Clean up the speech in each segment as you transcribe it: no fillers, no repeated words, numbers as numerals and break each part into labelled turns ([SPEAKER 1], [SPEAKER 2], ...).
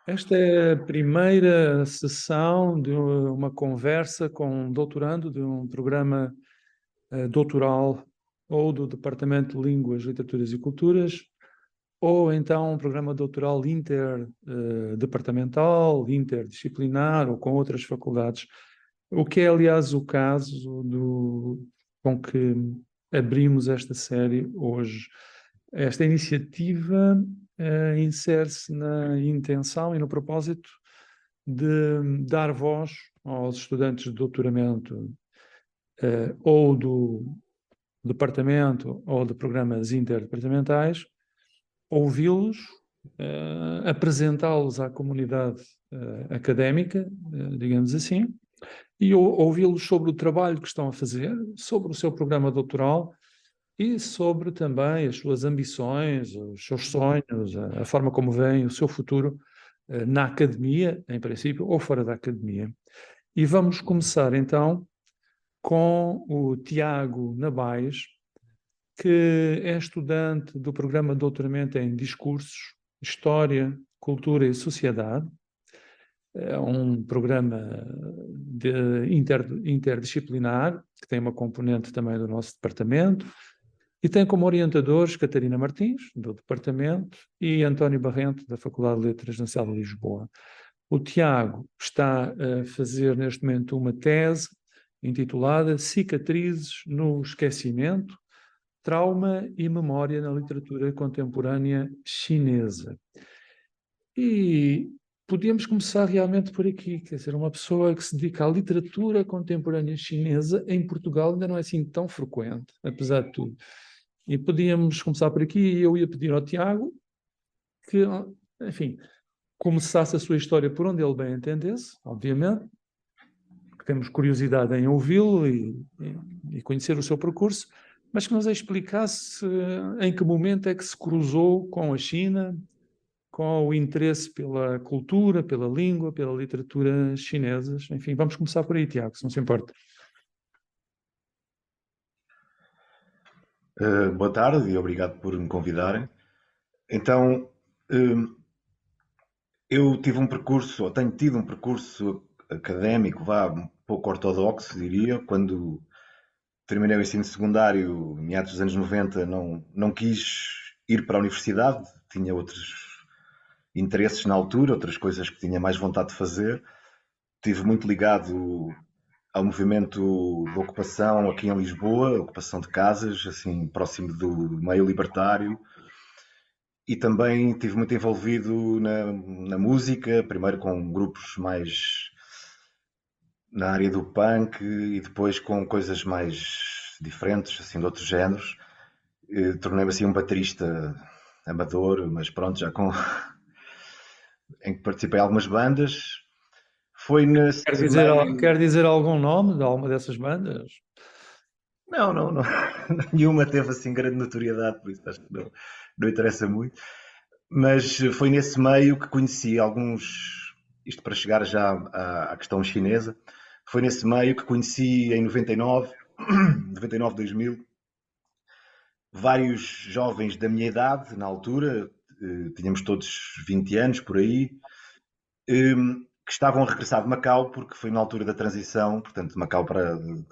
[SPEAKER 1] Esta é a primeira sessão de uma conversa com um doutorando de um programa doutoral ou do Departamento de Línguas, Literaturas e Culturas, ou então um programa doutoral interdepartamental, interdisciplinar ou com outras faculdades. O que é, aliás, o caso com que abrimos esta série hoje. Esta iniciativa insere-se na intenção e no propósito de dar voz aos estudantes de doutoramento ou do departamento ou de programas interdepartamentais, ouvi-los, apresentá-los à comunidade académica, digamos assim, e ouvi-los sobre o trabalho que estão a fazer, sobre o seu programa doutoral e sobre também as suas ambições, os seus sonhos, a forma como veem o seu futuro na academia, em princípio, ou fora da academia. E vamos começar então com o Tiago Nabais, que é estudante do programa de doutoramento em Discursos, História, Cultura e Sociedade. É um programa interdisciplinar, que tem uma componente também do nosso departamento, e tem como orientadores Catarina Martins, do departamento, e António Barrento, da Faculdade de Letras na Cidade de Lisboa. O Tiago está a fazer neste momento uma tese intitulada Cicatrizes no Esquecimento, Trauma e Memória na Literatura Contemporânea Chinesa. E podíamos começar realmente por aqui, quer dizer, uma pessoa que se dedica à literatura contemporânea chinesa em Portugal ainda não é assim tão frequente, apesar de tudo. E podíamos começar por aqui e eu ia pedir ao Tiago que, enfim, começasse a sua história por onde ele bem entendesse, obviamente, porque temos curiosidade em ouvi-lo e conhecer o seu percurso, mas que nos explicasse em que momento é que se cruzou com a China, com o interesse pela cultura, pela língua, pela literatura chinesas. Enfim, vamos começar por aí, Tiago, se não se importa.
[SPEAKER 2] Boa tarde e obrigado por me convidarem. Então, eu tive um percurso, ou tenho tido um percurso académico, um pouco ortodoxo, diria. Quando terminei o ensino secundário, meados dos anos 90, não quis ir para a universidade, tinha outros interesses na altura, outras coisas que tinha mais vontade de fazer. Estive muito ligado ao movimento de ocupação aqui em Lisboa, ocupação de casas, assim, próximo do meio libertário. E também estive muito envolvido na música, primeiro com grupos mais na área do punk e depois com coisas mais diferentes, assim, de outros géneros. Tornei-me assim um baterista amador, mas pronto, já com em que participei em algumas bandas. Foi nesse meio.
[SPEAKER 1] Quer dizer algum nome de alguma dessas bandas?
[SPEAKER 2] Não. Nenhuma teve assim grande notoriedade, por isso acho que não interessa muito. Mas foi nesse meio que conheci alguns, isto para chegar já à questão chinesa, foi nesse meio que conheci em 99, 99, 2000, vários jovens da minha idade, na altura, tínhamos todos 20 anos por aí, que estavam a regressar de Macau, porque foi na altura da transição, portanto, Macau de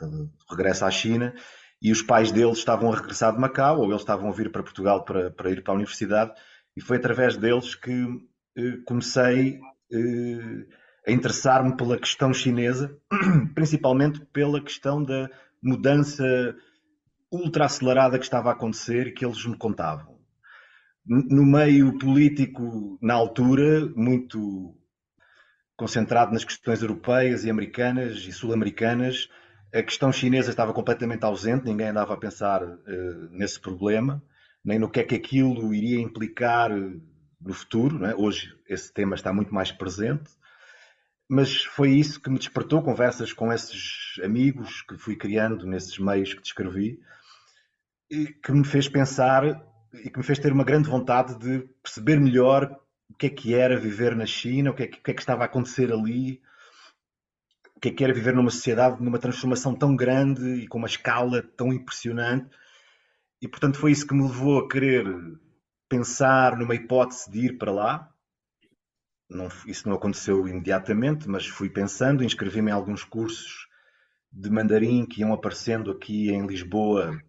[SPEAKER 2] regresso à China, e os pais deles estavam a regressar de Macau, ou eles estavam a vir para Portugal para ir para a universidade, e foi através deles que comecei a interessar-me pela questão chinesa, principalmente pela questão da mudança ultra acelerada que estava a acontecer e que eles me contavam. No meio político, na altura, muito concentrado nas questões europeias e americanas e sul-americanas, a questão chinesa estava completamente ausente, ninguém andava a pensar nesse problema, nem no que é que aquilo iria implicar no futuro. Não é? Hoje esse tema está muito mais presente, mas foi isso que me despertou, conversas com esses amigos que fui criando nesses meios que descrevi, e que me fez pensar e que me fez ter uma grande vontade de perceber melhor o que era viver na China, o que é que estava a acontecer ali, o que era viver numa sociedade numa transformação tão grande e com uma escala tão impressionante. E portanto foi isso que me levou a querer pensar numa hipótese de ir para lá. isso não aconteceu imediatamente, mas fui pensando, inscrevi-me em alguns cursos de mandarim que iam aparecendo aqui em Lisboa,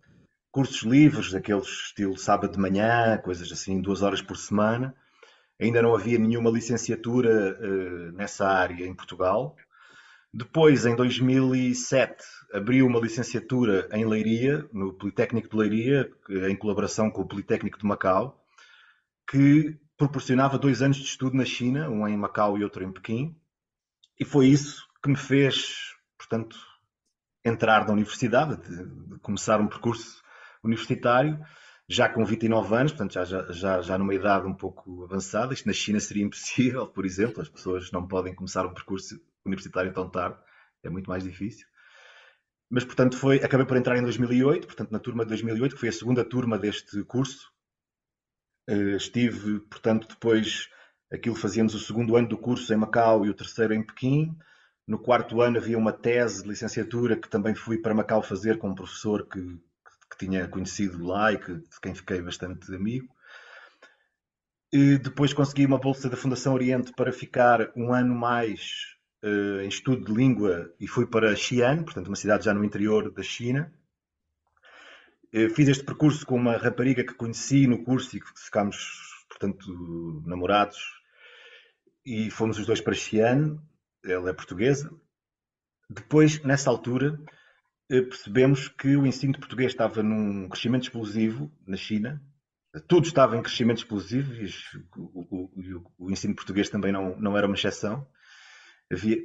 [SPEAKER 2] cursos livres, daqueles estilo sábado de manhã, coisas assim, 2 horas por semana. Ainda não havia nenhuma licenciatura nessa área em Portugal. Depois, em 2007, abriu uma licenciatura em Leiria, no Politécnico de Leiria, em colaboração com o Politécnico de Macau, que proporcionava 2 anos de estudo na China, um em Macau e outro em Pequim, e foi isso que me fez, portanto, entrar na universidade, de começar um percurso universitário, já com 29 anos, portanto, já numa idade um pouco avançada. Isto na China seria impossível, por exemplo, as pessoas não podem começar um percurso universitário tão tarde, é muito mais difícil. Mas, portanto, acabei por entrar em 2008, portanto, na turma de 2008, que foi a segunda turma deste curso. Estive, portanto, depois, aquilo fazíamos o segundo ano do curso em Macau e o terceiro em Pequim. No quarto ano havia uma tese de licenciatura que também fui para Macau fazer com um professor que tinha conhecido lá e de quem fiquei bastante amigo. E depois consegui uma bolsa da Fundação Oriente para ficar um ano mais em estudo de língua e fui para Xi'an, portanto uma cidade já no interior da China. Fiz este percurso com uma rapariga que conheci no curso e que ficámos, portanto, namorados, e fomos os dois para Xi'an. Ela é portuguesa. Depois, nessa altura, percebemos que o ensino de português estava num crescimento explosivo na China. Tudo estava em crescimento explosivo e o ensino português também não era uma exceção.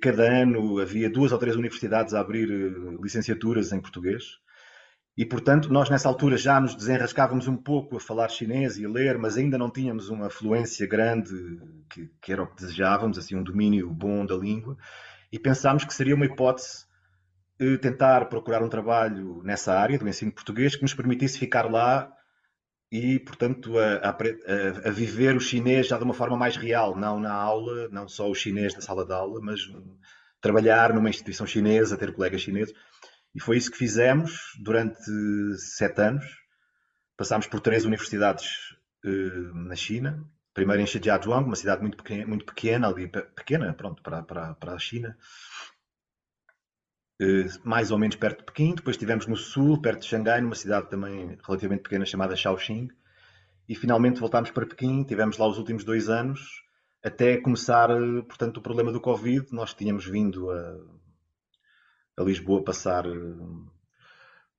[SPEAKER 2] Cada ano havia 2 ou 3 universidades a abrir licenciaturas em português. E, portanto, nós nessa altura já nos desenrascávamos um pouco a falar chinês e a ler, mas ainda não tínhamos uma fluência grande, que era o que desejávamos, assim, um domínio bom da língua. E pensámos que seria uma hipótese tentar procurar um trabalho nessa área do ensino português que nos permitisse ficar lá e, portanto, a viver o chinês já de uma forma mais real, não na aula, não só o chinês da sala de aula, mas trabalhar numa instituição chinesa, ter colegas chineses. E foi isso que fizemos durante 7 anos. Passámos por 3 universidades na China. Primeiro em Shijiazhuang, uma cidade muito pequena, ali, pequena, pronto, para a China. Mais ou menos perto de Pequim. Depois estivemos no sul, perto de Xangai, numa cidade também relativamente pequena chamada Shaoxing. E finalmente voltámos para Pequim. Tivemos lá os últimos 2 anos, até começar, portanto, o problema do Covid. Nós tínhamos vindo a Lisboa passar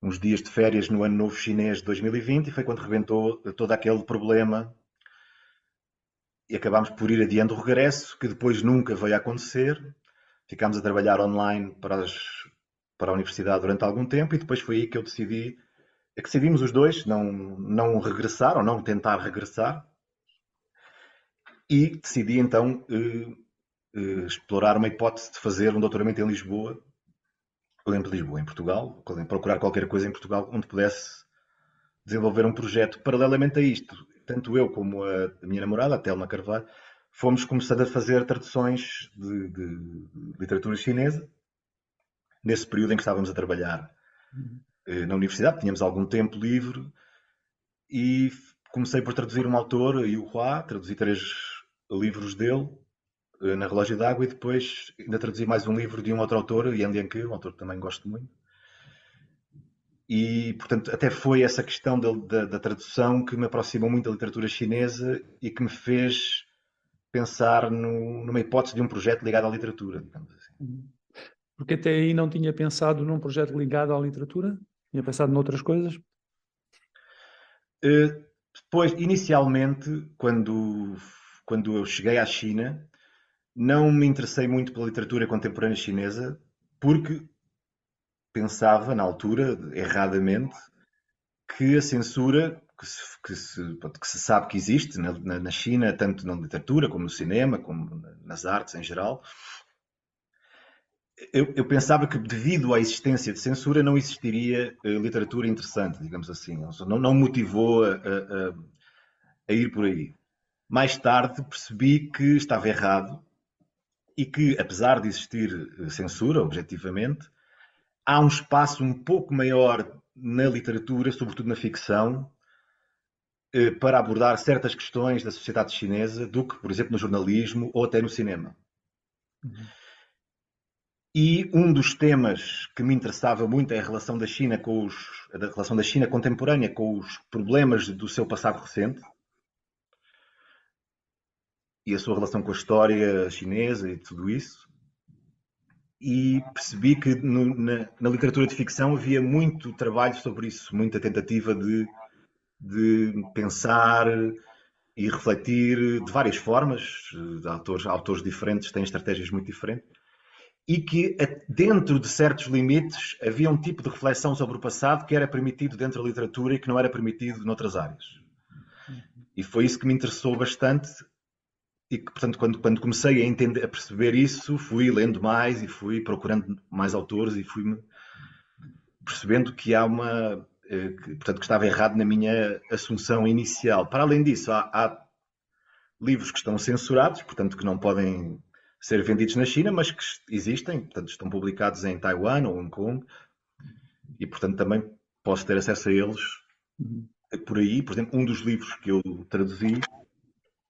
[SPEAKER 2] uns dias de férias no Ano Novo Chinês de 2020 e foi quando rebentou todo aquele problema e acabámos por ir adiando o regresso, que depois nunca veio a acontecer. Ficámos a trabalhar online para a universidade durante algum tempo e depois foi aí que eu decidimos os dois não regressar ou não tentar regressar e decidi então explorar uma hipótese de fazer um doutoramento em Lisboa, em Portugal, procurar qualquer coisa em Portugal onde pudesse desenvolver um projeto paralelamente a isto. Tanto eu como a minha namorada, a Telma Carvalho, fomos começando a fazer traduções de literatura chinesa nesse período em que estávamos a trabalhar na universidade, tínhamos algum tempo livre e comecei por traduzir um autor, Yu Hua, traduzi 3 livros dele na Relógio d'Água e depois ainda traduzi mais um livro de um outro autor, Yan Lianke, um autor que também gosto muito. E, portanto, até foi essa questão da tradução que me aproximou muito da literatura chinesa e que me fez pensar numa hipótese de um projeto ligado à literatura, digamos assim.
[SPEAKER 1] Porque até aí não tinha pensado num projeto ligado à literatura? Tinha pensado noutras coisas?
[SPEAKER 2] Depois, inicialmente, quando eu cheguei à China, não me interessei muito pela literatura contemporânea chinesa, porque pensava, na altura, erradamente, que a censura que se sabe que existe na China, tanto na literatura como no cinema, como nas artes em geral, eu pensava que devido à existência de censura não existiria literatura interessante, digamos assim. Não motivou a ir por aí. Mais tarde percebi que estava errado e que, apesar de existir censura, objetivamente, há um espaço um pouco maior na literatura, sobretudo na ficção, para abordar certas questões da sociedade chinesa do que, por exemplo, no jornalismo ou até no cinema.
[SPEAKER 1] Uhum.
[SPEAKER 2] E um dos temas que me interessava muito é a relação da China a relação da China contemporânea com os problemas do seu passado recente e a sua relação com a história chinesa e tudo isso. E percebi que na literatura de ficção havia muito trabalho sobre isso, muita tentativa de pensar e refletir de várias formas. Autores diferentes têm estratégias muito diferentes. E que, dentro de certos limites, havia um tipo de reflexão sobre o passado que era permitido dentro da literatura e que não era permitido noutras áreas. E foi isso que me interessou bastante e que, portanto, quando comecei a entender, a perceber isso, fui lendo mais e fui procurando mais autores e fui percebendo que há portanto, que estava errado na minha assunção inicial. Para além disso, há livros que estão censurados, portanto, que não podem ser vendidos na China, mas que existem, portanto, estão publicados em Taiwan ou Hong Kong, e, portanto, também posso ter acesso a eles
[SPEAKER 1] Uhum.
[SPEAKER 2] por aí. Por exemplo, um dos livros que eu traduzi,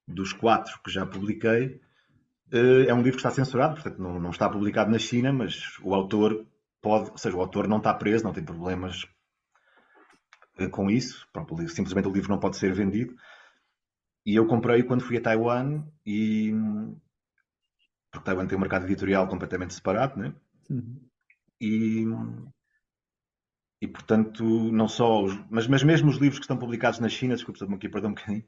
[SPEAKER 2] dos 4 que já publiquei, é um livro que está censurado, portanto, não está publicado na China, mas o autor pode, ou seja, o autor não está preso, não tem problemas com isso, simplesmente o livro não pode ser vendido. E eu comprei quando fui a Taiwan, porque Taiwan tem um mercado editorial completamente separado, né?
[SPEAKER 1] Uhum.
[SPEAKER 2] E, e portanto, não só, mas mesmo os livros que estão publicados na China, desculpe, estou-me aqui a perder um bocadinho,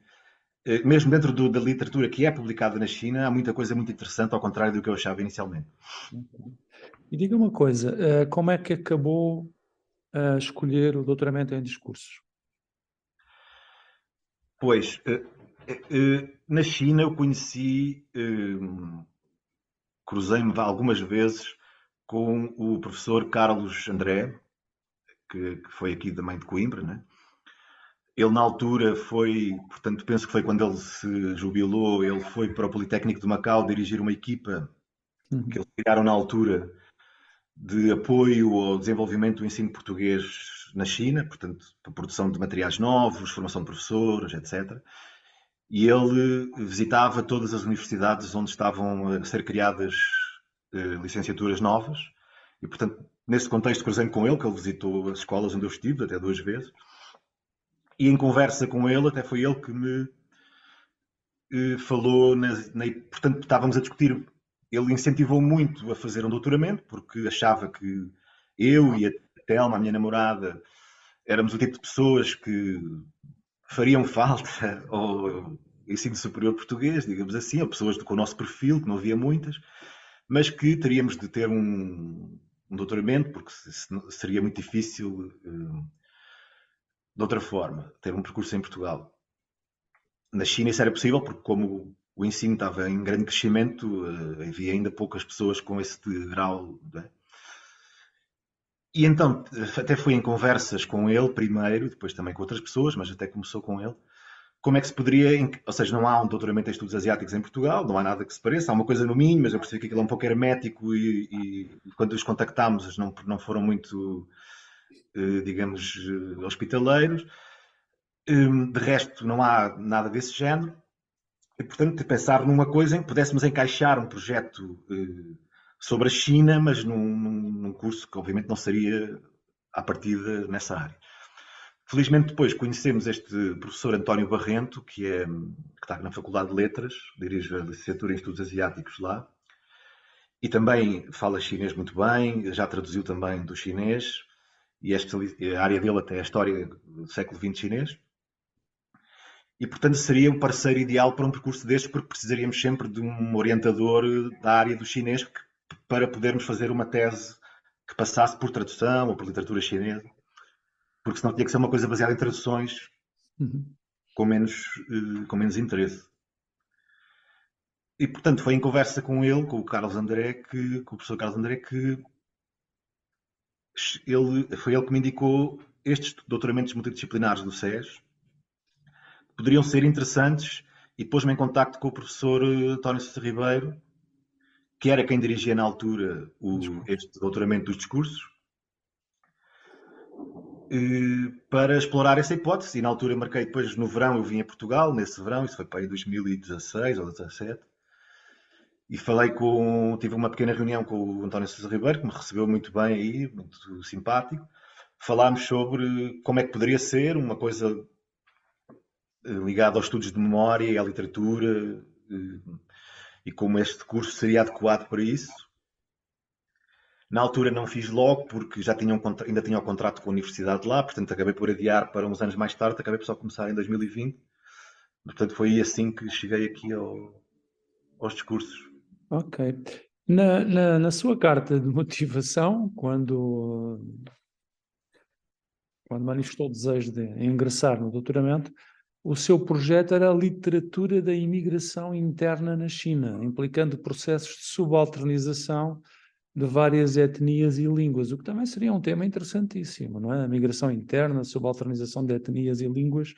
[SPEAKER 2] mesmo dentro da literatura que é publicada na China, há muita coisa muito interessante, ao contrário do que eu achava inicialmente.
[SPEAKER 1] E diga uma coisa, como é que acabou a escolher o doutoramento em discursos?
[SPEAKER 2] Pois, na China eu conheci, cruzei-me algumas vezes com o professor Carlos André, que foi aqui também de Coimbra, né? Ele na altura foi, portanto, penso que foi quando ele se jubilou, ele foi para o Politécnico de Macau dirigir uma equipa que
[SPEAKER 1] Uhum.
[SPEAKER 2] eles criaram na altura de apoio ao desenvolvimento do ensino português na China, portanto, para a produção de materiais novos, formação de professores, etc. E ele visitava todas as universidades onde estavam a ser criadas licenciaturas novas. E, portanto, nesse contexto, cruzei-me com ele, que ele visitou as escolas onde eu estive, até 2 vezes. E em conversa com ele, até foi ele que me falou, portanto, estávamos a discutir. Ele incentivou muito a fazer um doutoramento, porque achava que eu e a Telma, a minha namorada, éramos o tipo de pessoas que fariam falta ao ensino superior português, digamos assim, ou pessoas com o nosso perfil, que não havia muitas, mas que teríamos de ter um doutoramento, porque seria muito difícil, de outra forma, ter um percurso em Portugal. Na China isso era possível, porque como o ensino estava em grande crescimento, havia ainda poucas pessoas com esse grau. Né? E então, até fui em conversas com ele primeiro, depois também com outras pessoas, mas até começou com ele. Como é que se poderia, ou seja, não há um doutoramento em estudos asiáticos em Portugal, não há nada que se pareça, há uma coisa no Minho, mas eu percebi que aquilo é um pouco hermético e quando os contactámos não foram muito, digamos, hospitaleiros. De resto, não há nada desse género. E, portanto, de pensar numa coisa em que pudéssemos encaixar um projeto sobre a China, mas num curso que obviamente não seria à partida nessa área. Felizmente depois conhecemos este professor António Barrento, que está na Faculdade de Letras, dirige a licenciatura em Estudos Asiáticos lá, e também fala chinês muito bem, já traduziu também do chinês, e a área dele até é a história do século XX chinês. E, portanto, seria o parceiro ideal para um percurso destes, porque precisaríamos sempre de um orientador da área do chinês para podermos fazer uma tese que passasse por tradução ou por literatura chinesa, porque senão tinha que ser uma coisa baseada em traduções
[SPEAKER 1] Uhum.
[SPEAKER 2] com menos interesse. E, portanto, foi em conversa com ele, com o Carlos André, com o professor Carlos André, que foi ele que me indicou estes doutoramentos multidisciplinares do SES, poderiam ser interessantes, e pôs-me em contacto com o professor António Sousa Ribeiro, que era quem dirigia na altura
[SPEAKER 1] Discursos.
[SPEAKER 2] este doutoramento dos discursos, para explorar essa hipótese. E na altura marquei, depois no verão eu vim a Portugal, nesse verão, isso foi para aí 2016 ou 2017, e tive uma pequena reunião com o António Sousa Ribeiro, que me recebeu muito bem aí, muito simpático. Falámos sobre como é que poderia ser uma coisa ligada aos estudos de memória e à literatura, e como este curso seria adequado para isso. Na altura não fiz logo, porque ainda tinha o contrato com a universidade lá, portanto acabei por adiar para uns anos mais tarde, acabei por só começar em 2020. Portanto foi assim que cheguei aqui aos discursos.
[SPEAKER 1] Ok. Na sua carta de motivação, quando manifestou o desejo de ingressar no doutoramento, o seu projeto era a literatura da imigração interna na China, implicando processos de subalternização de várias etnias e línguas, o que também seria um tema interessantíssimo, não é? A migração interna, a subalternização de etnias e línguas.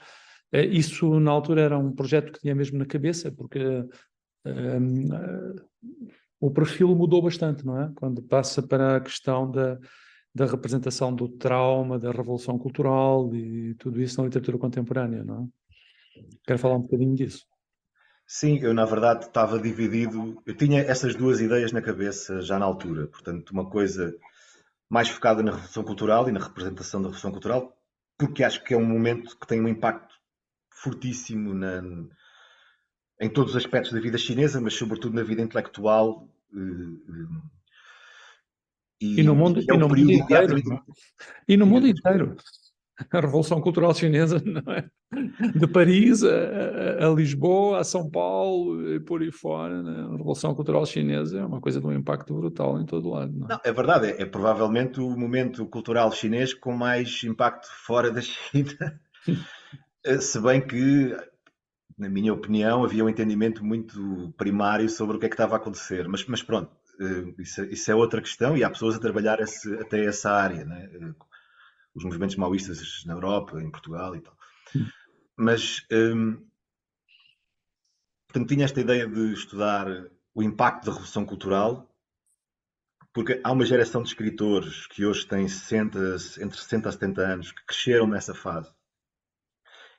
[SPEAKER 1] Isso, na altura, era um projeto que tinha mesmo na cabeça, porque o perfil mudou bastante, não é? Quando passa para a questão da representação do trauma, da revolução cultural e tudo isso na literatura contemporânea, não é? Quero falar um bocadinho disso.
[SPEAKER 2] Sim, eu na verdade estava dividido. Eu tinha essas duas ideias na cabeça já na altura. Portanto, uma coisa mais focada na Revolução Cultural e na representação da Revolução Cultural, porque acho que é um momento que tem um impacto fortíssimo em todos os aspectos da vida chinesa, mas sobretudo na vida intelectual.
[SPEAKER 1] E no mundo,
[SPEAKER 2] É
[SPEAKER 1] e
[SPEAKER 2] um
[SPEAKER 1] no mundo
[SPEAKER 2] período
[SPEAKER 1] inteiro,
[SPEAKER 2] imediatamente.
[SPEAKER 1] não é? E no
[SPEAKER 2] Diga,
[SPEAKER 1] mundo
[SPEAKER 2] desculpa.
[SPEAKER 1] inteiro. A Revolução Cultural Chinesa, não é? De Paris a Lisboa, a São Paulo e por aí fora, né? A Revolução Cultural Chinesa é uma coisa de um impacto brutal em todo lado, não é?
[SPEAKER 2] Não, é verdade, é provavelmente o momento cultural chinês com mais impacto fora da China. Se bem que, na minha opinião, havia um entendimento muito primário sobre o que é que estava a acontecer. Mas pronto, isso é outra questão e há pessoas a trabalhar até essa área, né? Os movimentos maoístas na Europa, em Portugal e tal. Mas, portanto, tinha esta ideia de estudar o impacto da Revolução Cultural, porque há uma geração de escritores que hoje têm entre 60 a 70 anos, que cresceram nessa fase.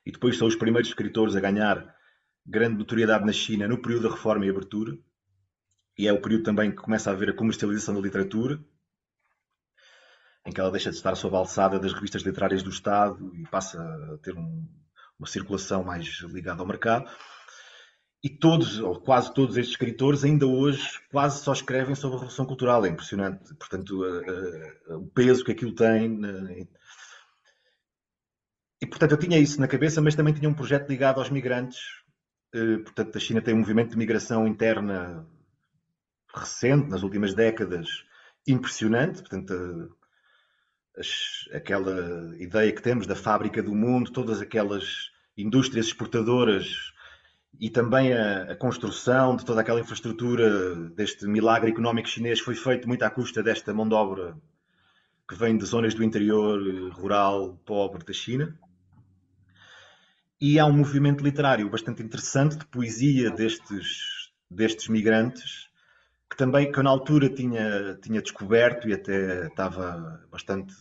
[SPEAKER 2] E depois são os primeiros escritores a ganhar grande notoriedade na China no período da Reforma e Abertura. E é o período também que começa a haver a comercialização da literatura, em que ela deixa de estar sob a alçada das revistas literárias do Estado e passa a ter uma circulação mais ligada ao mercado. E todos, ou quase todos estes escritores, ainda hoje, quase só escrevem sobre a Revolução Cultural. É impressionante. Portanto, o peso que aquilo tem. E, portanto, eu tinha isso na cabeça, mas também tinha um projeto ligado aos migrantes. Portanto, a China tem um movimento de migração interna recente, nas últimas décadas, impressionante. Portanto, aquela ideia que temos da fábrica do mundo, todas aquelas indústrias exportadoras e também a construção de toda aquela infraestrutura deste milagre económico chinês foi feito muito à custa desta mão de obra que vem de zonas do interior rural pobre da China. E há um movimento literário bastante interessante de poesia destes migrantes que eu na altura tinha descoberto e até estava bastante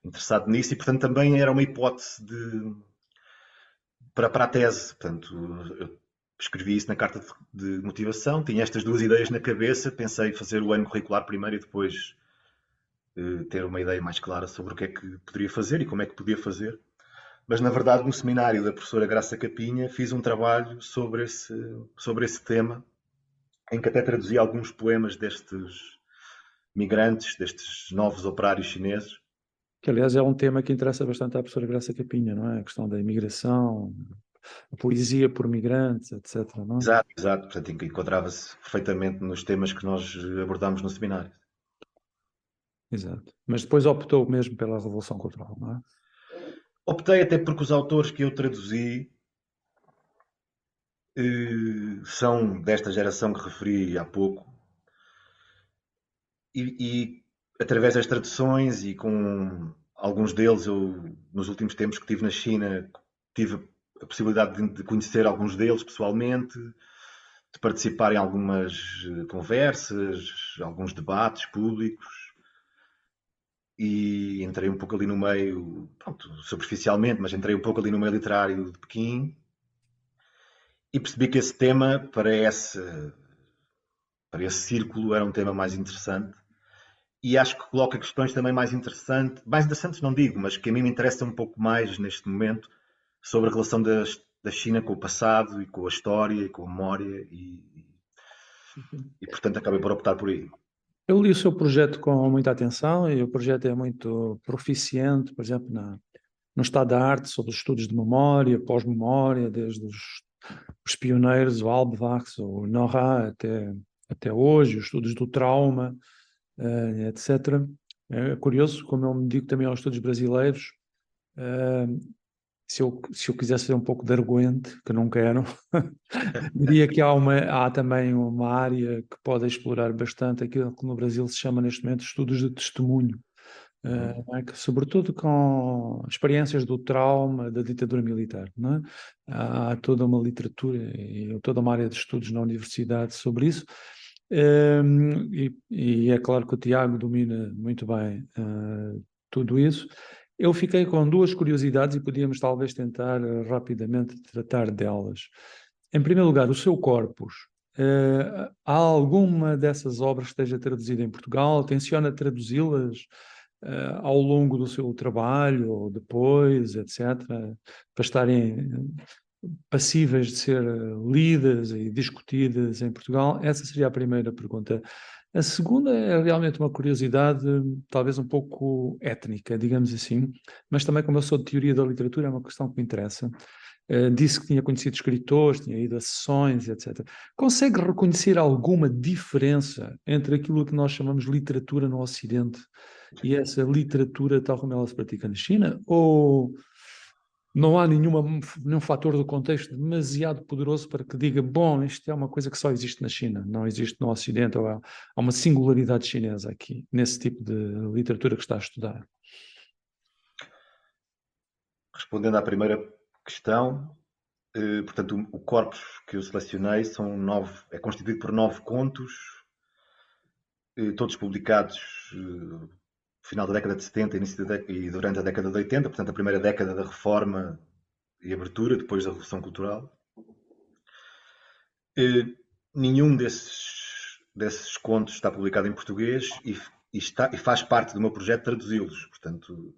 [SPEAKER 2] interessado nisso e portanto também era uma hipótese para a tese. Portanto, eu escrevi isso na carta de motivação, tinha estas duas ideias na cabeça, pensei fazer o ano curricular primeiro e depois ter uma ideia mais clara sobre o que é que poderia fazer e como é que podia fazer. Mas, na verdade, no seminário da professora Graça Capinha, fiz um trabalho sobre esse tema, em que até traduzi alguns poemas destes migrantes, destes novos operários chineses.
[SPEAKER 1] Que, aliás, é um tema que interessa bastante à professora Graça Capinha, não é? A questão da imigração, a poesia por migrantes, etc., não é?
[SPEAKER 2] Exato, exato. Portanto, encontrava-se perfeitamente nos temas que nós abordámos no seminário.
[SPEAKER 1] Exato. Mas depois optou mesmo pela Revolução Cultural, não é?
[SPEAKER 2] Optei até porque os autores que eu traduzi são desta geração que referi há pouco e através das traduções e com alguns deles eu nos últimos tempos que estive na China tive a possibilidade de conhecer alguns deles pessoalmente, de participar em algumas, conversas, alguns debates públicos. e entrei um pouco ali no meio, pronto, superficialmente, mas entrei um pouco ali no meio literário de Pequim e percebi que esse tema para esse círculo era um tema mais interessante e acho que coloca questões também mais interessantes não digo, mas que a mim me interessa um pouco mais neste momento sobre a relação da China com o passado e com a história e com a memória e portanto acabei por optar por aí.
[SPEAKER 1] Eu li o seu projeto com muita atenção e o projeto é muito proficiente, por exemplo, no estado da arte, sobre os estudos de memória, pós-memória, desde os pioneiros, o Albach, o Nora, até hoje, os estudos do trauma, etc. É curioso, como eu me digo também aos estudos brasileiros, eh, se eu quisesse ser um pouco de arguente, que não quero, diria que há também uma área que pode explorar bastante aquilo que no Brasil se chama neste momento estudos de testemunho, não é? Que, sobretudo com experiências do trauma da ditadura militar, não é? Há toda uma literatura e toda uma área de estudos na universidade sobre isso. E é claro que o Tiago domina muito bem tudo isso. Eu fiquei com duas curiosidades e podíamos talvez tentar rapidamente tratar delas. Em primeiro lugar, o seu corpus. Há alguma dessas obras que esteja traduzida em Portugal? Tenciona traduzi-las ao longo do seu trabalho ou depois, etc., para estarem passíveis de ser lidas e discutidas em Portugal? Essa seria a primeira pergunta. A segunda é realmente uma curiosidade, talvez um pouco étnica, digamos assim, mas também, como eu sou de teoria da literatura, é uma questão que me interessa. Disse que tinha conhecido escritores, tinha ido a sessões, etc. Consegue reconhecer alguma diferença entre aquilo que nós chamamos de literatura no Ocidente e essa literatura tal como ela se pratica na China? Ou não há nenhum fator do contexto demasiado poderoso para que diga, bom, isto é uma coisa que só existe na China, não existe no Ocidente, ou há uma singularidade chinesa aqui, nesse tipo de literatura que está a estudar?
[SPEAKER 2] Respondendo à primeira questão, portanto, o corpus que eu selecionei é constituído por 9 contos, todos publicados no final da década de 70 e durante a década de 80, portanto, a primeira década da Reforma e abertura, depois da Revolução Cultural. Nenhum desses contos está publicado em português e faz parte do meu projeto traduzi-los, portanto,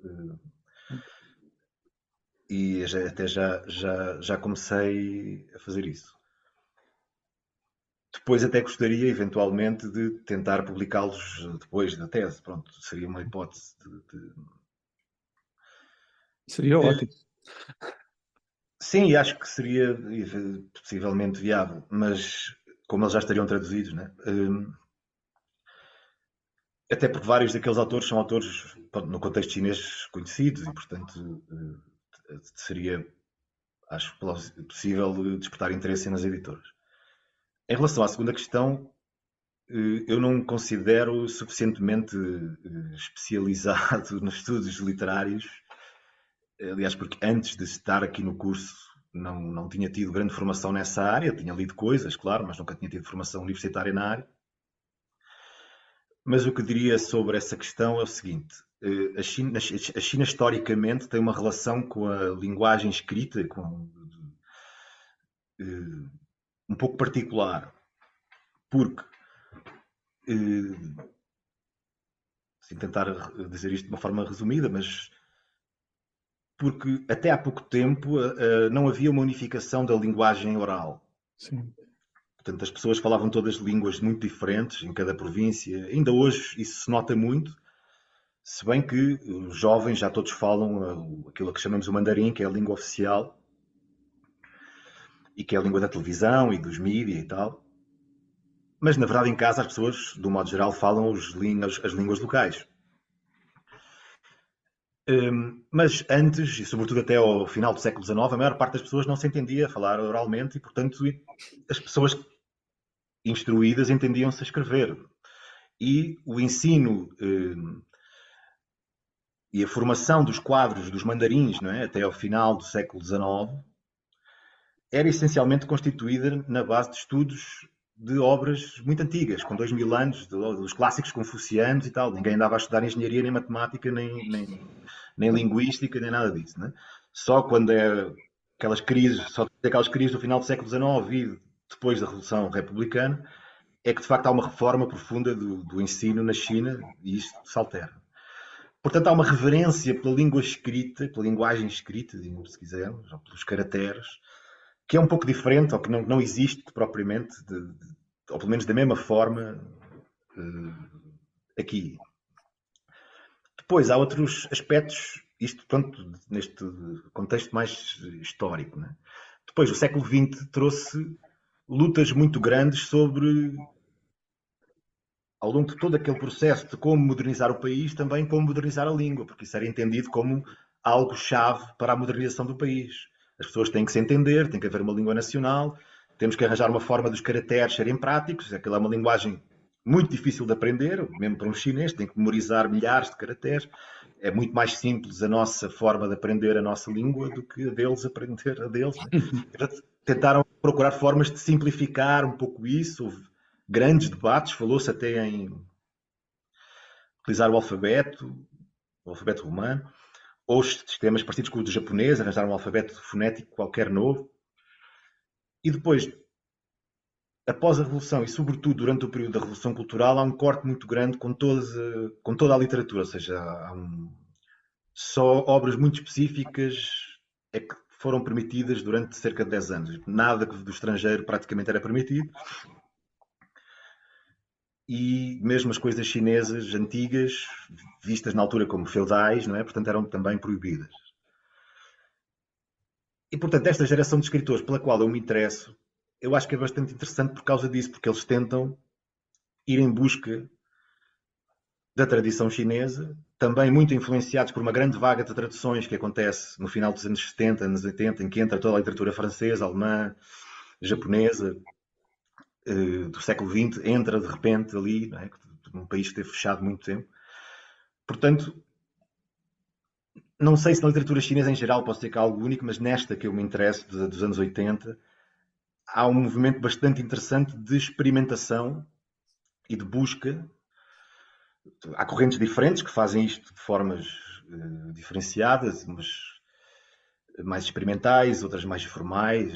[SPEAKER 2] e até já comecei a fazer isso. Depois até gostaria, eventualmente, de tentar publicá-los depois da tese. Pronto, seria uma hipótese
[SPEAKER 1] Seria ótimo.
[SPEAKER 2] Sim, e acho que seria possivelmente viável, mas como eles já estariam traduzidos, né? Até porque vários daqueles autores são autores, pronto, no contexto chinês conhecidos e, portanto, seria, acho possível despertar interesse nas editoras. Em relação à segunda questão, eu não me considero suficientemente especializado nos estudos literários. Aliás, porque antes de estar aqui no curso não tinha tido grande formação nessa área, tinha lido coisas, claro, mas nunca tinha tido formação universitária na área. Mas o que diria sobre essa questão é o seguinte: a China historicamente tem uma relação com a linguagem escrita um pouco particular, porque, sem tentar dizer isto de uma forma resumida, mas porque até há pouco tempo não havia uma unificação da linguagem oral.
[SPEAKER 1] Sim.
[SPEAKER 2] Portanto, as pessoas falavam todas línguas muito diferentes em cada província. Ainda hoje isso se nota muito, se bem que os jovens já todos falam aquilo que chamamos o mandarim, que é a língua oficial, e que é a língua da televisão e dos mídias e tal. Mas, na verdade, em casa as pessoas, de um modo geral, falam as línguas locais. Mas antes, e sobretudo até ao final do século XIX, a maior parte das pessoas não se entendia falar oralmente e, portanto, as pessoas instruídas entendiam-se a escrever. E o ensino e a formação dos quadros dos mandarins, não é, até ao final do século XIX, era essencialmente constituída na base de estudos de obras muito antigas, com 2000 anos, dos clássicos confucianos e tal. Ninguém andava a estudar engenharia, nem matemática, nem linguística, nem nada disso. Né? Só quando é aquelas crises do final do século XIX e depois da Revolução Republicana, é que de facto há uma reforma profunda do ensino na China e isto se altera. Portanto, há uma reverência pela língua escrita, pela linguagem escrita, se quisermos, ou pelos caracteres, que é um pouco diferente, ou que não existe propriamente, ou pelo menos da mesma forma, aqui. Depois, há outros aspectos, isto pronto, neste contexto mais histórico. Né? Depois, o século XX trouxe lutas muito grandes sobre, ao longo de todo aquele processo de como modernizar o país, também como modernizar a língua, porque isso era entendido como algo-chave para a modernização do país. As pessoas têm que se entender, tem que haver uma língua nacional, temos que arranjar uma forma dos caracteres serem práticos, aquilo é uma linguagem muito difícil de aprender, mesmo para um chinês, tem que memorizar milhares de caracteres. É muito mais simples a nossa forma de aprender a nossa língua do que a deles aprender a deles. Né? Tentaram procurar formas de simplificar um pouco isso. Houve grandes debates, falou-se até em utilizar o alfabeto romano, ou sistemas parecidos com o do japonês, arranjar um alfabeto fonético qualquer novo. E depois, após a Revolução e sobretudo durante o período da Revolução Cultural, há um corte muito grande com toda a literatura, ou seja, só obras muito específicas é que foram permitidas durante cerca de 10 anos. Nada do estrangeiro praticamente era permitido. E mesmo as coisas chinesas antigas, vistas na altura como feudais, não é? Portanto, eram também proibidas. E, portanto, esta geração de escritores pela qual eu me interesso, eu acho que é bastante interessante por causa disso, porque eles tentam ir em busca da tradição chinesa, também muito influenciados por uma grande vaga de traduções que acontece no final dos anos 70, anos 80, em que entra toda a literatura francesa, alemã, japonesa, do século XX, entra de repente ali, não é? Num país que esteve fechado muito tempo. Portanto, não sei se na literatura chinesa em geral pode ser que há algo único, mas nesta que eu me interesso, dos anos 80, há um movimento bastante interessante de experimentação e de busca. Há correntes diferentes que fazem isto de formas diferenciadas, umas mais experimentais, outras mais formais,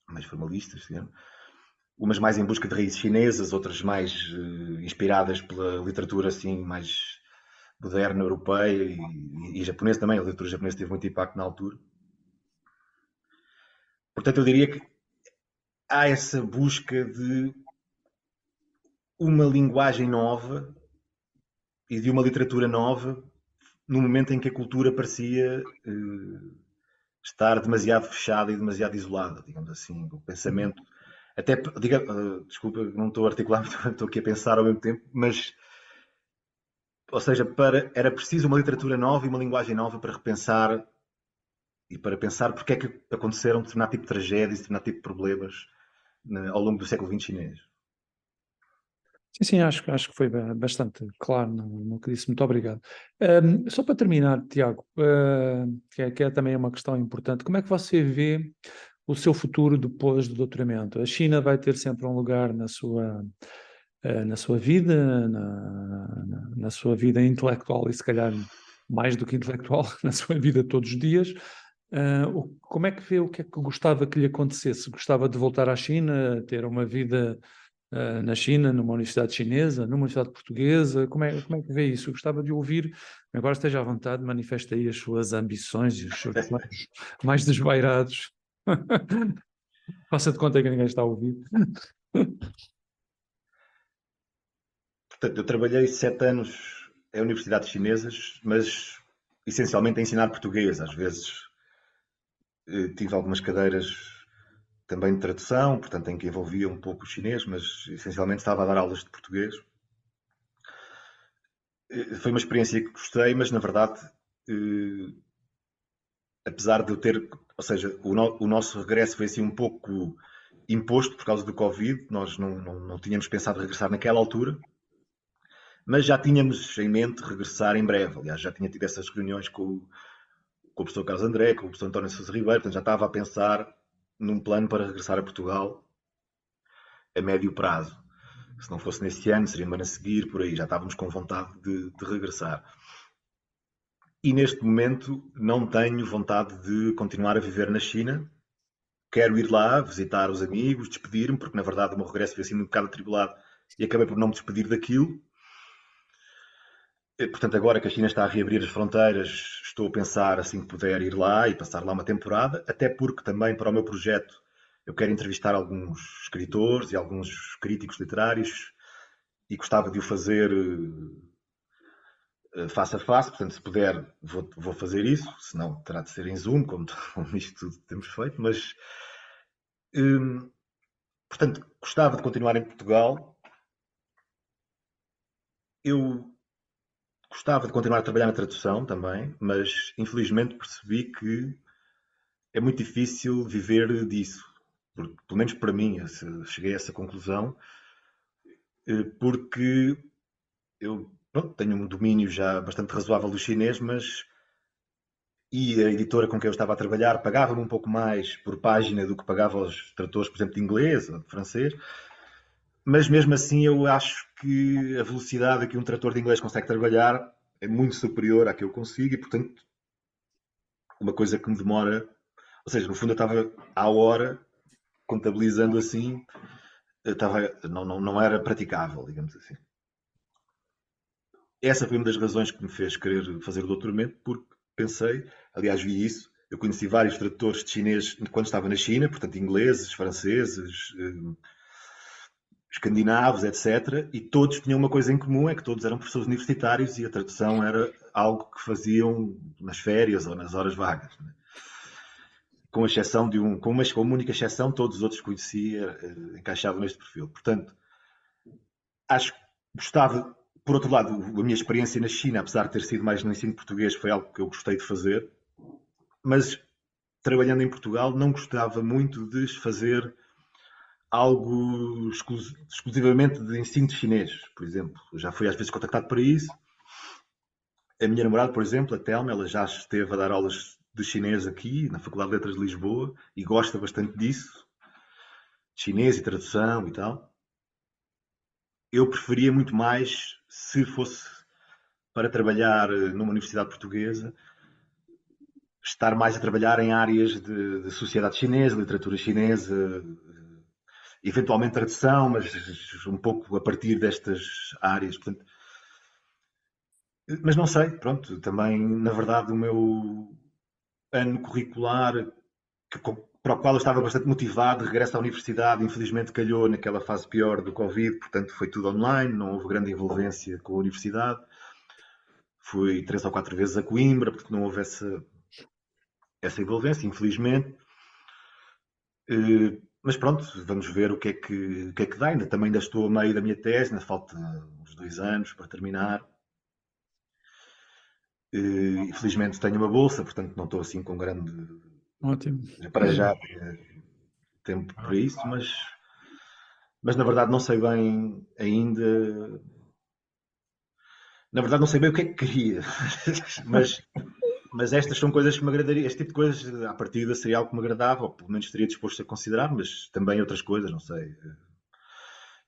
[SPEAKER 2] mais formalistas, digamos. Umas mais em busca de raízes chinesas, outras mais inspiradas pela literatura assim mais moderna, europeia e japonesa também. A literatura japonesa teve muito impacto na altura. Portanto, eu diria que há essa busca de uma linguagem nova e de uma literatura nova no momento em que a cultura parecia estar demasiado fechada e demasiado isolada, digamos assim. O pensamento. Até, desculpa, não estou a articular, estou aqui a pensar ao mesmo tempo, mas, ou seja, era preciso uma literatura nova e uma linguagem nova para repensar e para pensar porque é que aconteceram determinado tipo de tragédias, determinado tipo de problemas ao longo do século XX chinês.
[SPEAKER 1] Sim, sim, acho que foi bastante claro no que disse. Muito obrigado. Só para terminar, Tiago, que é também uma questão importante, como é que você vê o seu futuro depois do doutoramento? A China vai ter sempre um lugar na sua vida, na sua vida intelectual e se calhar mais do que intelectual, na sua vida todos os dias. Como é que vê o que é que gostava que lhe acontecesse? Gostava de voltar à China, ter uma vida na China, numa universidade chinesa, numa universidade portuguesa? Como é que vê isso? Eu gostava de ouvir. Agora esteja à vontade, manifeste aí as suas ambições e os seus sonhos mais desvairados. Faça de conta que ninguém está a ouvir.
[SPEAKER 2] Portanto, eu trabalhei 7 anos em universidades chinesas, mas essencialmente a ensinar português. Às vezes tive algumas cadeiras também de tradução, portanto, em que envolvia um pouco o chinês, mas essencialmente estava a dar aulas de português. Foi uma experiência que gostei, mas na verdade, apesar de eu ter, ou seja, o nosso regresso foi assim um pouco imposto por causa do Covid, nós não tínhamos pensado regressar naquela altura, mas já tínhamos em mente regressar em breve. Aliás, já tinha tido essas reuniões com o professor Carlos André, com o professor António Sousa Ribeiro, portanto já estava a pensar num plano para regressar a Portugal. a médio prazo. Se não fosse nesse ano, seria no ano a seguir, por aí, já estávamos com vontade de regressar. E neste momento não tenho vontade de continuar a viver na China. Quero ir lá, visitar os amigos, despedir-me, porque na verdade o meu regresso foi assim um bocado atribulado e acabei por não me despedir daquilo. Portanto, agora que a China está a reabrir as fronteiras, estou a pensar, assim que puder, ir lá e passar lá uma temporada, até porque também para o meu projeto eu quero entrevistar alguns escritores e alguns críticos literários e gostava de o fazer face a face, portanto, se puder, vou fazer isso, senão terá de ser em Zoom, como isto tudo temos feito, mas, portanto, gostava de continuar em Portugal. Eu gostava de continuar a trabalhar na tradução também, mas infelizmente percebi que é muito difícil viver disso. Porque, pelo menos para mim, cheguei a essa conclusão, porque eu pronto, tenho um domínio já bastante razoável do chinês, mas e a editora com quem eu estava a trabalhar pagava-me um pouco mais por página do que pagava aos tradutores, por exemplo, de inglês ou de francês. Mas mesmo assim eu acho que a velocidade a que um tradutor de inglês consegue trabalhar é muito superior à que eu consigo e, portanto, uma coisa que me demora... Ou seja, no fundo eu estava à hora, contabilizando assim, não era praticável, digamos assim. Essa foi uma das razões que me fez querer fazer o doutoramento, porque pensei, aliás vi isso, eu conheci vários tradutores de chinês quando estava na China, portanto ingleses, franceses, escandinavos, etc. E todos tinham uma coisa em comum, é que todos eram professores universitários e a tradução era algo que faziam nas férias ou nas horas vagas. Né? Com exceção de com uma única exceção, todos os outros que conhecia encaixavam neste perfil. Portanto, acho que gostava, por outro lado, a minha experiência na China, apesar de ter sido mais no ensino português, foi algo que eu gostei de fazer, mas trabalhando em Portugal não gostava muito de fazer algo exclusivamente de ensino de chinês, por exemplo. Eu já fui às vezes contactado para isso. A minha namorada, por exemplo, a Telma, ela já esteve a dar aulas de chinês aqui, na Faculdade de Letras de Lisboa, e gosta bastante disso, chinês e tradução e tal. Eu preferia muito mais, se fosse para trabalhar numa universidade portuguesa, estar mais a trabalhar em áreas de sociedade chinesa, literatura chinesa, eventualmente tradução, mas um pouco a partir destas áreas. Portanto, mas não sei, pronto, também, na verdade, o meu ano curricular, para o qual eu estava bastante motivado, regresso à universidade, infelizmente calhou naquela fase pior do Covid, portanto foi tudo online, não houve grande envolvência com a universidade. Fui 3 ou 4 vezes a Coimbra, porque não houve essa envolvência, infelizmente. Mas pronto, vamos ver o que é que dá. Também estou a meio da minha tese, ainda falta uns 2 anos para terminar. Infelizmente tenho uma bolsa, portanto não estou assim com grande...
[SPEAKER 1] Ótimo.
[SPEAKER 2] Para já tempo para isso, mas na verdade não sei bem ainda... Na verdade não sei bem o que é que queria, mas estas são coisas que me agradaria, este tipo de coisas à partida seria algo que me agradava, ou pelo menos estaria disposto a considerar, mas também outras coisas, não sei.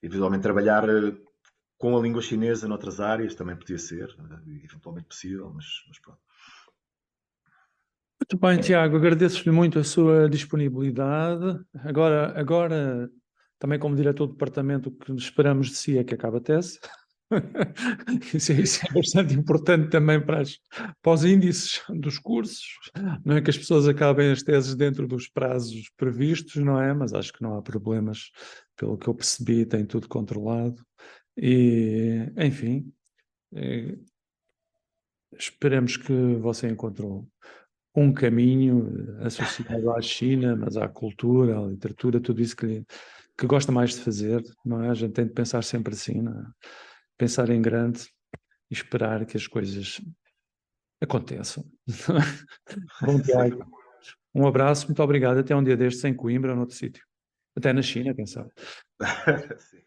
[SPEAKER 2] Eventualmente trabalhar com a língua chinesa noutras áreas também podia ser, eventualmente possível, mas pronto.
[SPEAKER 1] Muito bem, Tiago, agradeço-lhe muito a sua disponibilidade. Agora, também como diretor do departamento, o que esperamos de si é que acabe a tese. Isso é bastante importante também para os índices dos cursos. Não é que as pessoas acabem as teses dentro dos prazos previstos, não é? Mas acho que não há problemas, pelo que eu percebi, tem tudo controlado. E, enfim, esperemos que você encontrou um caminho associado à China, mas à cultura, à literatura, tudo isso que gosta mais de fazer, não é? A gente tem de pensar sempre assim, não é? Pensar em grande e esperar que as coisas aconteçam. Bom, Tiago, um abraço, muito obrigado. Até um dia destes em Coimbra ou noutro sítio. Até na China, quem sabe.
[SPEAKER 2] Sim.